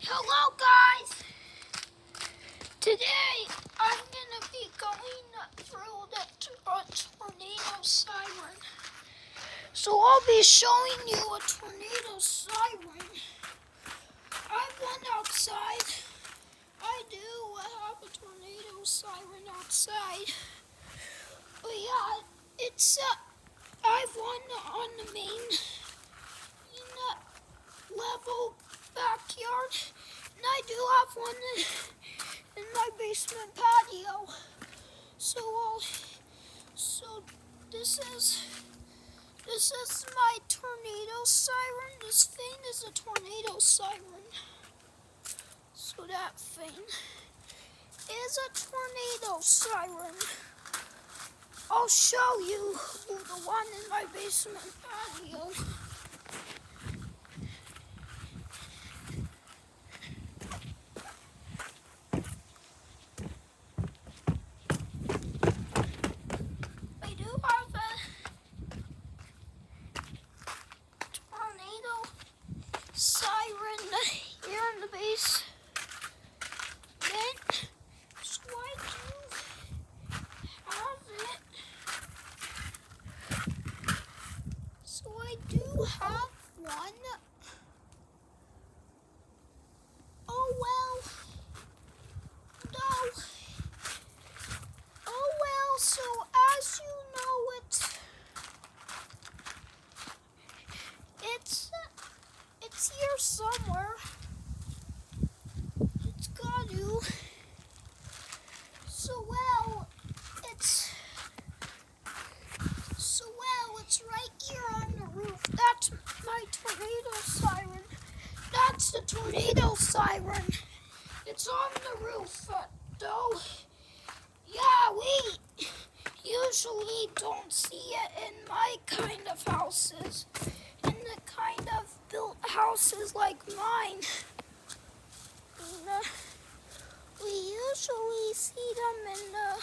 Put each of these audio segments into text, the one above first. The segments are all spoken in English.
Hello guys! Today I'm going to be going through the tornado siren. So I'll be showing you a tornado siren. I went outside. I do have a tornado siren outside. But yeah, it's I've one on the main level backyard. And I do have one in my basement patio. So this is my tornado siren. This thing is a tornado siren. So that thing is a tornado siren. I'll show you the one in my basement patio. Siren here in the base. Then, so I do have it. So I do have one. Oh well. No. Oh well, so as you know it's here somewhere. It's got to. It's right here on the roof. That's my tornado siren. That's the tornado siren. It's on the roof, though. Yeah, we usually don't see it in my kind of houses. In the kind of built houses like mine. We usually see them in the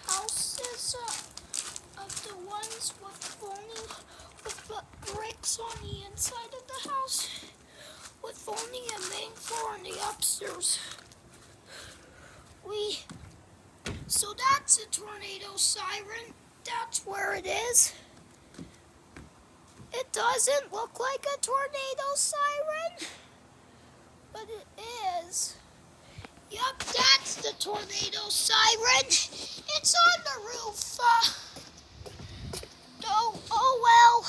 houses of the ones with the bricks on the inside of the house, with only a main floor on the upstairs. So that's a tornado siren. That's where it is. It doesn't look like a tornado siren, but it is. Yup, that's the tornado siren. It's on the roof. Oh well.